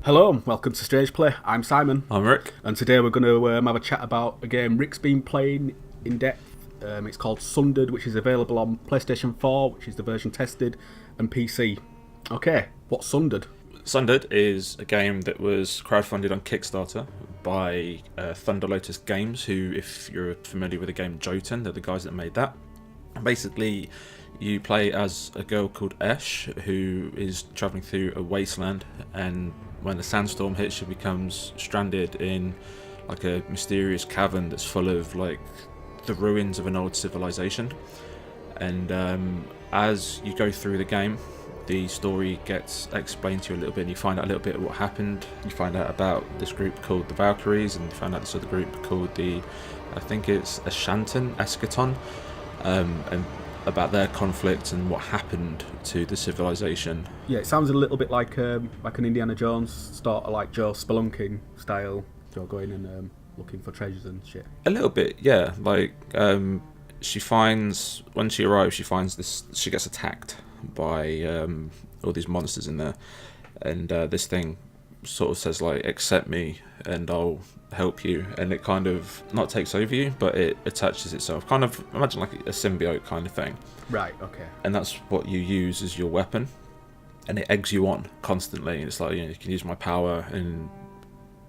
Hello and welcome to StrangePlay. I'm Simon. I'm Rik. And today we're going to have a chat about a game Rik's been playing in depth. It's called Sundered, which is available on PlayStation 4, which is the version tested, and PC. Okay, what's Sundered? Sundered is a game that was crowdfunded on Kickstarter by Thunder Lotis games, who, if you're familiar with the game Jotun, they're the guys that made that. And basically, you play as a girl called Esh, who is travelling through a wasteland, and when a sandstorm hits, she becomes stranded in like a mysterious cavern that's full of like the ruins of an old civilization. And as you go through the game, the story gets explained to you a little bit, and you find out a little bit of what happened. You find out about this group called the Valkyries, and you find out this other group called I think it's Eschaton, and about their conflict and what happened to the civilization. Yeah, it sounds a little bit like an Indiana Jones, sort of like Joe Spelunking style. Joe going and looking for treasures and shit. A little bit, yeah. Like she finds, when she arrives, she gets attacked by all these monsters in there, and this thing sort of says like, accept me and I'll help you, and it kind of not takes over you, but it attaches itself, kind of imagine like a symbiote kind of thing. Right, okay. And that's what you use as your weapon, and it eggs you on constantly. It's like, you can use my power, and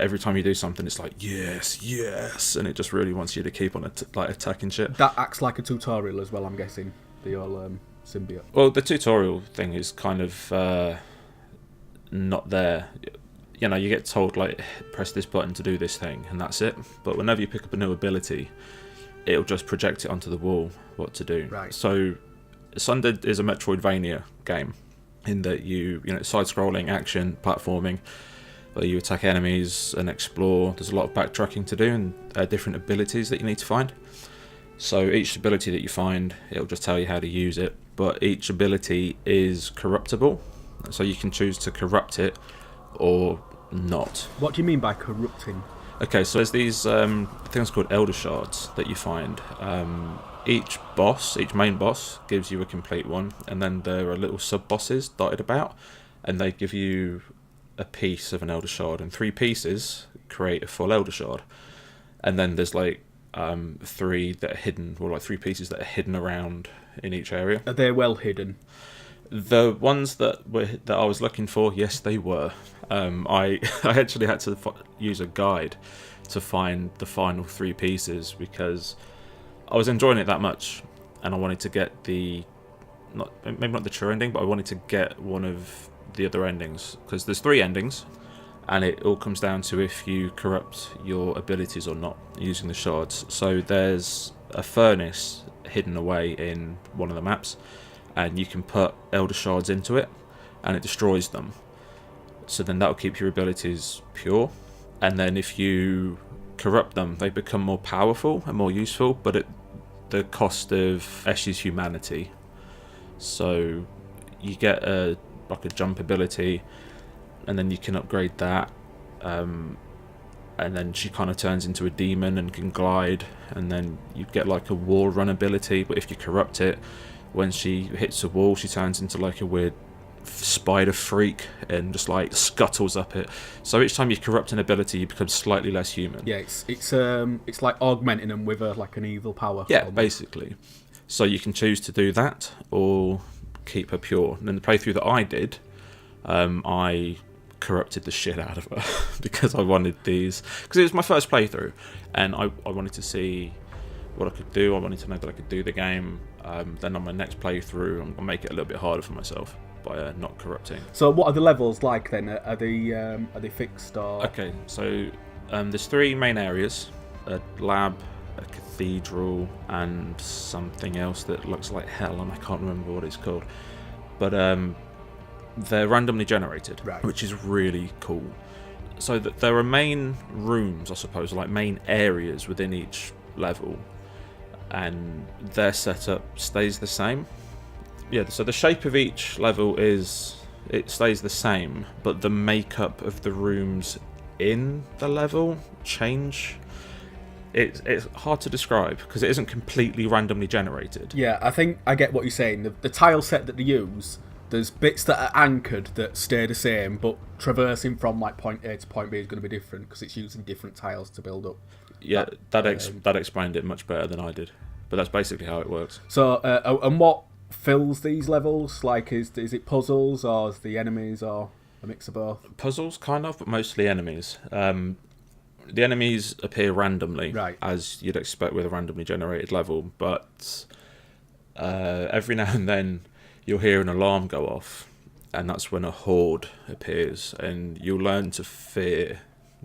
every time you do something it's like yes, and it just really wants you to keep on attacking shit. That acts like a tutorial as well, I'm guessing, the old symbiote. Well, the tutorial thing is kind of not there. You get told like, press this button to do this thing, and that's it. But whenever you pick up a new ability, it'll just project it onto the wall what to do. Right. So Sundered is a Metroidvania game in that you side-scrolling action platforming where you attack enemies and explore. There's a lot of backtracking to do, and different abilities that you need to find. So each ability that you find, it'll just tell you how to use it, but each ability is corruptible, so you can choose to corrupt it or not. What do you mean by corrupting? Okay, so there's these things called Elder Shards that you find. Each main boss gives you a complete one, and then there are little sub-bosses dotted about, and they give you a piece of an Elder Shard, and 3 pieces create a full Elder Shard. And then there's like 3 that are hidden, or like 3 pieces that are hidden around in each area. Are they well hidden? The ones that I was looking for, yes, they were. I actually had to use a guide to find the final 3 pieces because I was enjoying it that much, and I wanted to get maybe not the true ending, but I wanted to get one of the other endings, because there's 3 endings, and it all comes down to if you corrupt your abilities or not using the shards. So there's a furnace hidden away in one of the maps, and you can put Elder Shards into it, and it destroys them. So then that'll keep your abilities pure. And then if you corrupt them, they become more powerful and more useful, but at the cost of Esh's humanity. So you get a jump ability, and then you can upgrade that. And then she kind of turns into a demon and can glide. And then you get like a wall run ability, but if you corrupt it, when she hits a wall, she turns into like a weird spider freak and just like scuttles up it. So each time you corrupt an ability, you become slightly less human. Yeah, it's like augmenting them with like an evil power. Yeah, basically. So you can choose to do that or keep her pure. And in the playthrough that I did, I corrupted the shit out of her because I wanted these, because it was my first playthrough, and I wanted to see what I could do. I wanted to know that I could do the game. Then on my next playthrough, I'm gonna make it a little bit harder for myself by not corrupting. So what are the levels like then? Are they fixed or? Okay, so there's 3 main areas: a lab, a cathedral, and something else that looks like hell, and I can't remember what it's called. But they're randomly generated, right, which is really cool. So that there are main rooms, I suppose, like main areas within each level, and their setup stays the same. Yeah, so the shape of each level stays the same, but the makeup of the rooms in the level change. It's hard to describe because it isn't completely randomly generated. Yeah, I think I get what you're saying. The tile set that they use there's bits that are anchored that stay the same, but traversing from like point A to point B is going to be different because it's using different tiles to build up. Yeah, that explained it much better than I did. But that's basically how it works. So, and what fills these levels? Like, is it puzzles, or is the enemies, or a mix of both? Puzzles, kind of, but mostly enemies. The enemies appear randomly, Right. as you'd expect with a randomly generated level, but every now and then you'll hear an alarm go off, and that's when a horde appears, and you'll learn to fear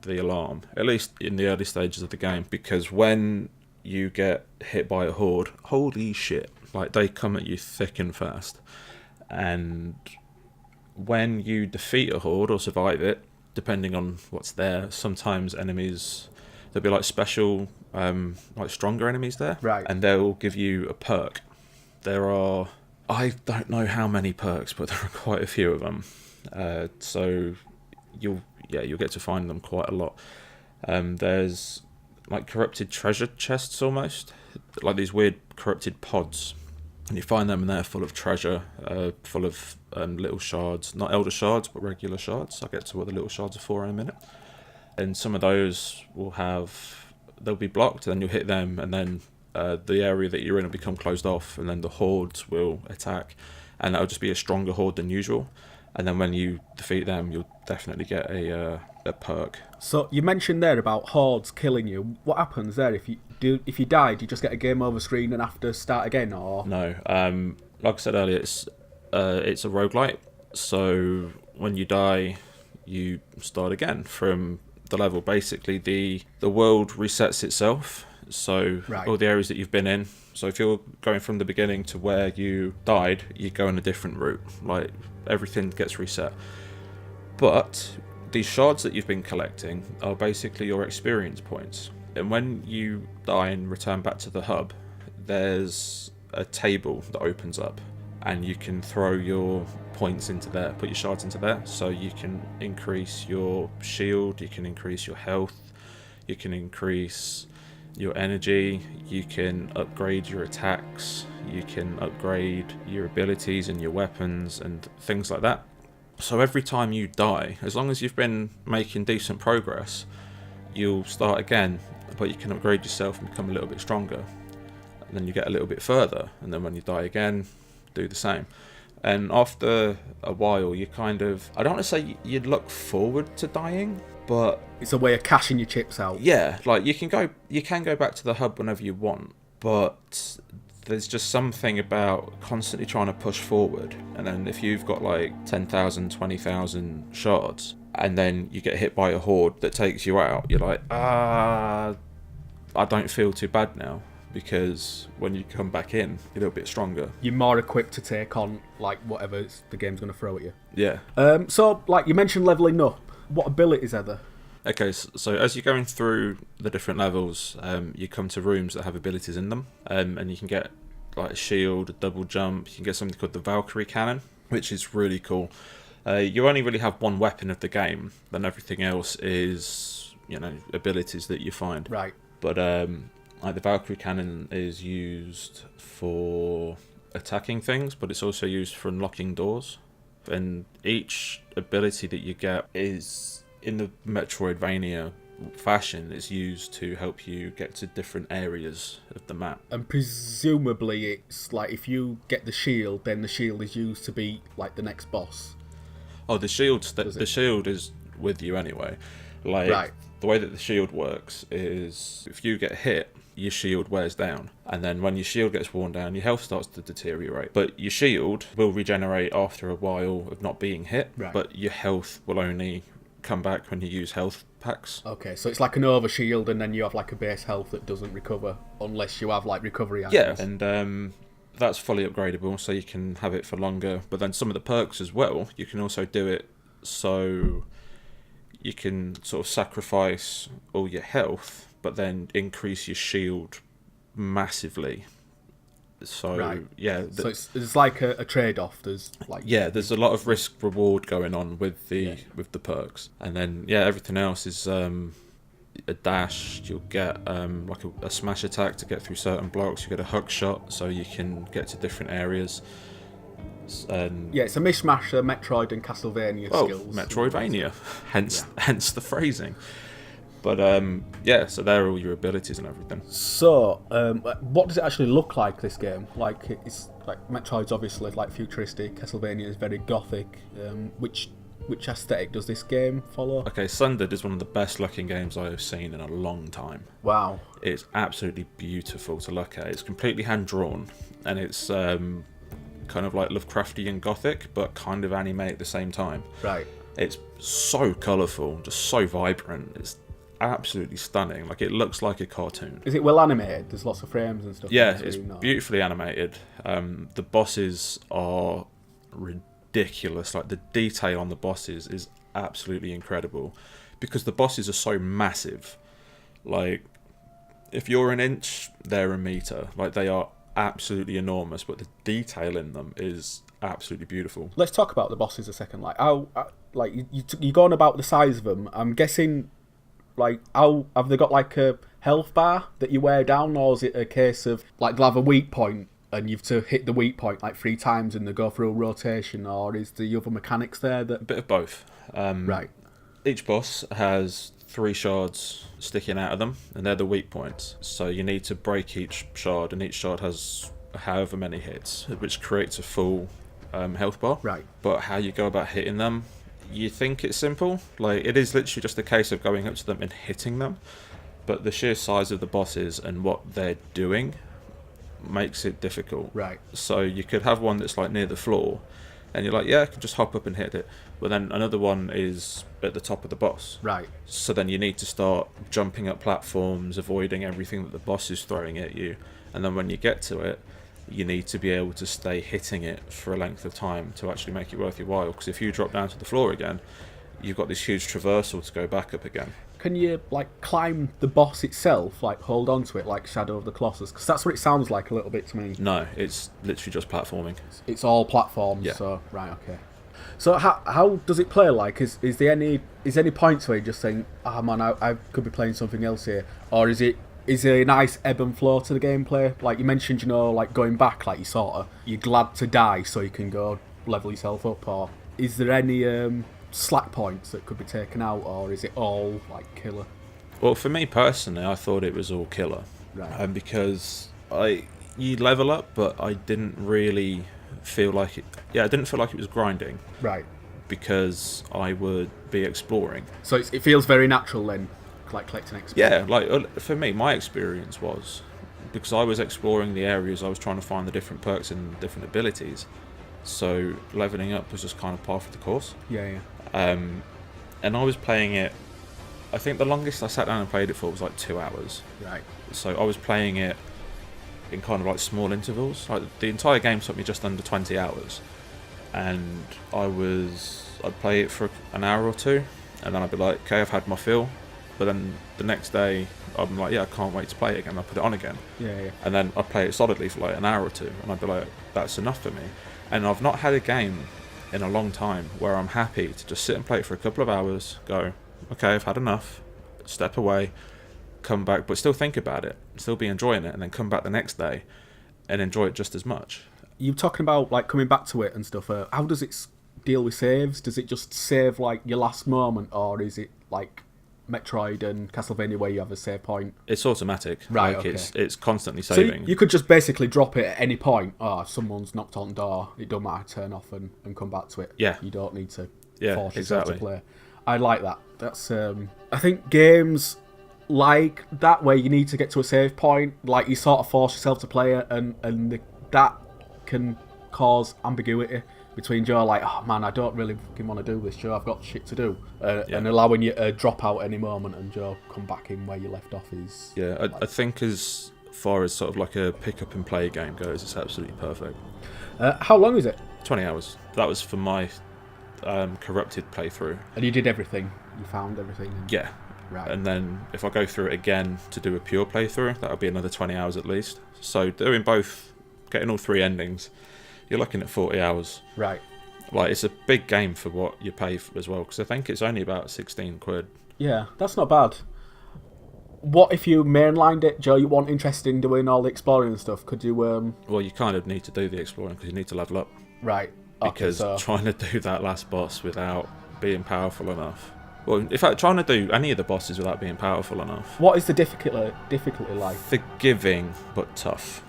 the alarm, at least in the early stages of the game, because when you get hit by a horde, holy shit, like they come at you thick and fast. And when you defeat a horde or survive it, depending on what's there, sometimes enemies, there'll be like special, like stronger enemies there, Right. and they'll give you a perk. There are, I don't know how many perks, but there are quite a few of them. So you'll get to find them quite a lot. There's like corrupted treasure chests almost, like these weird corrupted pods, and you find them and they're full of treasure, full of little shards, not elder shards but regular shards. I'll get to what the little shards are for in a minute. And some of those they'll be blocked, and then you'll hit them, and then the area that you're in will become closed off, and then the hordes will attack, and that'll just be a stronger horde than usual. And then when you defeat them, you'll definitely get a perk. So you mentioned there about hordes killing you. What happens there if you die? Do you just get a game over screen and have to start again, or No, like I said earlier, it's a roguelite. So when you die, you start again from the level. Basically, the world resets itself. So Right. all the areas that you've been in. So if you're going from the beginning to where you died, you go on a different route. Like everything gets reset. But these shards that you've been collecting are basically your experience points. And when you die and return back to the hub, there's a table that opens up, and you can throw your points into there, put your shards into there, so you can increase your shield, you can increase your health, you can increase your energy, you can upgrade your attacks, you can upgrade your abilities and your weapons and things like that. So every time you die, as long as you've been making decent progress, you'll start again, but you can upgrade yourself and become a little bit stronger. And then you get a little bit further, and then when you die again, do the same. And after a while, you kind of, I don't want to say you'd look forward to dying, but it's a way of cashing your chips out? yeah, like you can go back to the hub whenever you want, but there's just something about constantly trying to push forward. And then if you've got like 10,000, 20,000 shards, and then you get hit by a horde that takes you out, you're like, I don't feel too bad now, because when you come back in, you're a little bit stronger. You're more equipped to take on like whatever the game's going to throw at you. Yeah. So like you mentioned leveling up. What abilities are there? Okay, so as you're going through the different levels, you come to rooms that have abilities in them, and you can get like a shield, a double jump. You can get something called the Valkyrie cannon, which is really cool. You only really have one weapon of the game, then everything else is, abilities that you find. Right. But like the Valkyrie cannon is used for attacking things, but it's also used for unlocking doors. And each ability that you get is, in the Metroidvania fashion, is used to help you get to different areas of the map. And presumably it's like if you get the shield, then the shield is used to beat like the next boss. Oh, the shield is with you anyway. Like, right. The way that the shield works is if you get hit, your shield wears down, and then when your shield gets worn down, your health starts to deteriorate. But your shield will regenerate after a while of not being hit, right. But your health will only come back when you use health packs. Okay, so it's like an overshield, and then you have like a base health that doesn't recover unless you have like recovery items. Yeah, and that's fully upgradable, so you can have it for longer. But then some of the perks as well, you can also do it so you can sort of sacrifice all your health, but then increase your shield massively. So right. yeah, so it's like a trade-off. There's there's a lot of risk reward going on with the perks, and then everything else is a dash. You'll get like a smash attack to get through certain blocks. You get a hook shot, so you can get to different areas. And Yeah, it's a mishmash of Metroid and Castlevania skills. Metroidvania, hence the phrasing. But so there are all your abilities and everything. So, what does it actually look like, this game? Like, it's like Metroid's obviously like futuristic, Castlevania is very gothic. Which aesthetic does this game follow? Okay, Sundered is one of the best looking games I have seen in a long time. Wow. It's absolutely beautiful to look at. It's completely hand drawn, and it's kind of like Lovecraftian gothic, but kind of anime at the same time. Right. It's so colourful, just so vibrant. It's absolutely stunning. Like, it looks like a cartoon. Is it well animated? There's lots of frames and stuff. Yeah, it's beautifully animated. The bosses are ridiculous. Like, the detail on the bosses is absolutely incredible, because the bosses are so massive. Like, if you're an inch, they're a meter. Like, they are absolutely enormous, but the detail in them is absolutely beautiful. Let's talk about the bosses a second. Like, how, like you going about the size of them? I'm guessing, like, how have they got like a health bar that you wear down, or is it a case of like they'll have a weak point and you've to hit the weak point like 3 times and they go through a rotation, or is the other mechanics there that... A bit of both. Right. Each boss has 3 shards sticking out of them, and they're the weak points. So you need to break each shard, and each shard has however many hits, which creates a full health bar. Right. But how you go about hitting them, you think it's simple. Like, it is literally just a case of going up to them and hitting them. But the sheer size of the bosses and what they're doing makes it difficult. Right. So you could have one that's like near the floor, and you're like, yeah, I can just hop up and hit it. But then another one is at the top of the boss. Right. So then you need to start jumping up platforms, avoiding everything that the boss is throwing at you. And then when you get to it, you need to be able to stay hitting it for a length of time to actually make it worth your while. Because if you drop down to the floor again, you've got this huge traversal to go back up again. Can you like climb the boss itself, like hold on to it like Shadow of the Colossus? Because that's what it sounds like a little bit to me. No, it's literally just platforming. It's all platforms. Yeah. So right, okay. So how does it play? Like, is there any points where you're just saying, ah, man, I could be playing something else here, or is there a nice ebb and flow to the gameplay? Like you mentioned, you know, like going back, like you're glad to die so you can go level yourself up, or is there any slack points that could be taken out, or is it all like killer? Well, for me personally, I thought it was all killer. Right. Because you level up, but I didn't really feel like it. Yeah, I didn't feel like it was grinding. Right. Because I would be exploring. So it feels very natural then, like collecting XP. Yeah, like for me, my experience was because I was exploring the areas, I was trying to find the different perks and different abilities. So leveling up was just kind of par for the course. Yeah. And I was playing it. I think the longest I sat down and played it for was like 2 hours. Right. So I was playing it in kind of like small intervals. Like the entire game took me just under 20 hours, and I'd play it for an hour or 2, and then I'd be like, okay, I've had my fill. But then the next day, I'm like, yeah, I can't wait to play it again. I put it on again. Yeah. And then I play it solidly for like an hour or 2, and I'd be like, that's enough for me. And I've not had a game in a long time where I'm happy to just sit and play it for a couple of hours, go, okay, I've had enough, step away, come back, but still think about it, still be enjoying it, and then come back the next day and enjoy it just as much. You talking about like coming back to it and stuff, how does it deal with saves? Does it just save like your last moment, or is it like Metroid and Castlevania where you have a save point? It's automatic. Right, like okay. It's constantly saving. So you could just basically drop it at any point. If someone's knocked on the door, it don't matter, turn off and come back to it. Yeah. You don't need to force yourself exactly. to play. I like that. That's I think games like that where you need to get to a save point, like you sort of force yourself to play it, and that can cause ambiguity between Joe, like, oh man, I don't really fucking want to do this, Joe, I've got shit to do, and allowing you to drop out any moment and Joe come back in where you left off is... Yeah, I think as far as sort of like a pick up and play game goes, it's absolutely perfect. How long is it? 20 hours. That was for my corrupted playthrough. And you did everything? You found everything? Yeah. Right. And then if I go through it again to do a pure playthrough, that'll be another 20 hours at least. So doing both, getting all 3 endings, you're looking at 40 hours. Right. Like, it's a big game for what you pay for as well, because I think it's only about 16 quid. Yeah, that's not bad. What if you mainlined it, Joe? You weren't interested in doing all the exploring and stuff? Could you... Well, you kind of need to do the exploring because you need to level up. Right. Okay, because so trying to do that last boss without being powerful enough. Well, in fact, trying to do any of the bosses without being powerful enough. what is the difficulty like? Forgiving, but tough.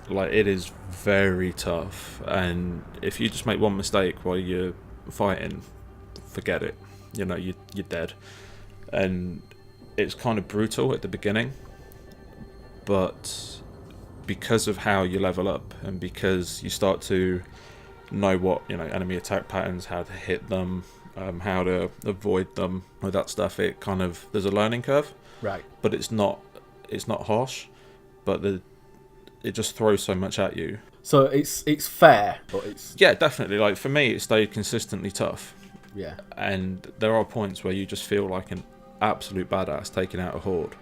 Like, it is very tough, and if you just make one mistake while you're fighting, forget it. You know, you're dead. And it's kind of brutal at the beginning, but because of how you level up and because you start to know what, you know, enemy attack patterns, how to hit them, how to avoid them, all that stuff, it kind of, there's a learning curve. Right. But it's not harsh, but it just throws so much at you. So it's fair, but it's... Yeah, definitely. Like, for me, it stayed consistently tough. Yeah. And there are points where you just feel like an absolute badass taking out a horde,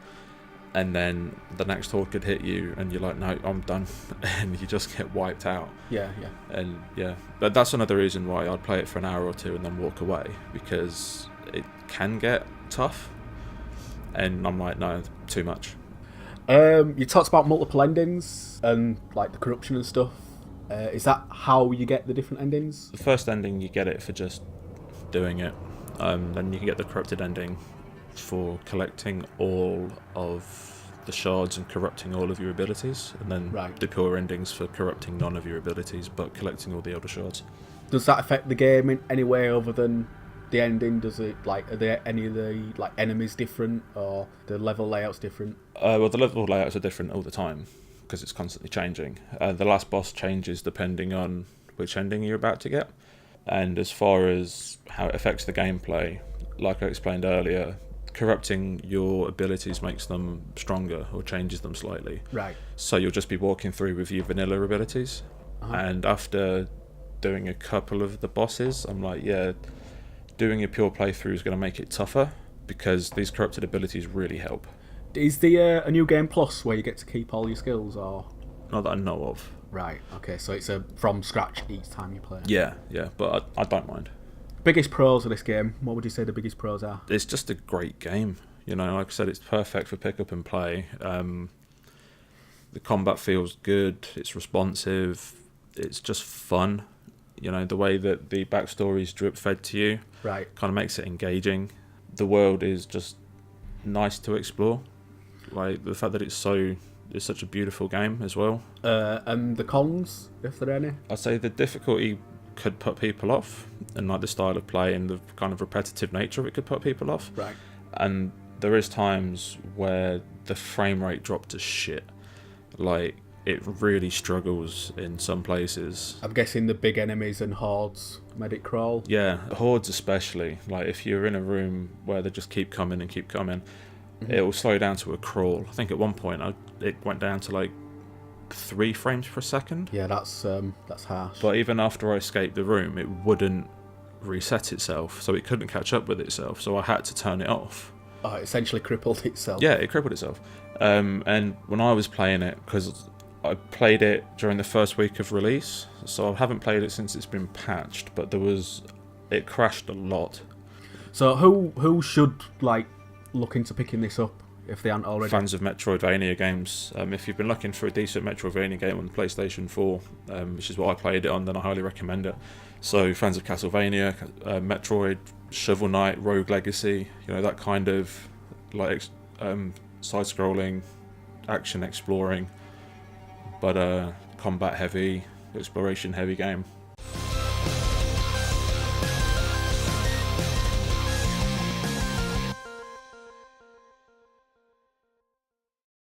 and then the next horde could hit you and you're like, no, I'm done. And you just get wiped out. Yeah. And yeah, but that's another reason why I'd play it for an hour or two and then walk away, because it can get tough, and I'm like, no, too much. You talked about multiple endings and like the corruption and stuff. Is that how you get the different endings? The first ending, you get it for just doing it. Then you can get the corrupted ending for collecting all of the shards and corrupting all of your abilities, and then the pure endings for corrupting none of your abilities but collecting all the elder shards. Does that affect the game in any way other than the ending? Does it, like, are there any of the like enemies different, or the level layouts different? Well, the level layouts are different all the time because it's constantly changing. The last boss changes depending on which ending you're about to get. And as far as how it affects the gameplay, like I explained earlier, corrupting your abilities makes them stronger or changes them slightly. Right. So you'll just be walking through with your vanilla abilities. And after doing a couple of the bosses, I'm like, yeah, doing a pure playthrough is going to make it tougher, because these corrupted abilities really help. Is the a new game plus where you get to keep all your skills, or...? Not that I know of. Right, okay, so it's a from scratch each time you play. Yeah, but I don't mind. Biggest pros of this game, what would you say the biggest pros are? It's just a great game. You know, like I said, it's perfect for pick up and play. The combat feels good, it's responsive, it's just fun. You know, the way that the backstory's drip fed to you kind of makes it engaging. The world is just nice to explore. Like, the fact that it's such a beautiful game as well. And the cons, if there are any? I'd say the difficulty could put people off, and like the style of play and the kind of repetitive nature of it could put people off. Right. And there is times where the frame rate dropped to shit. Like, it really struggles in some places. I'm guessing the big enemies and hordes medic crawl. Yeah, hordes especially. Like, if you're in a room where they just keep coming, it will slow down to a crawl. I think at one point it went down to like 3 frames per second. Yeah, that's harsh. But even after I escaped the room, it wouldn't reset itself, so it couldn't catch up with itself. So I had to turn it off. Oh, it essentially crippled itself. Yeah, it crippled itself. And when I was playing it, because I played it during the first week of release, so I haven't played it since it's been patched, but it crashed a lot. So who should like look into picking this up if they aren't already? Fans of Metroidvania games. If you've been looking for a decent Metroidvania game on the PlayStation 4, which is what I played it on, then I highly recommend it. So fans of Castlevania, Metroid, Shovel Knight, Rogue Legacy, you know, that kind of like side-scrolling, action exploring, but combat heavy, exploration heavy game.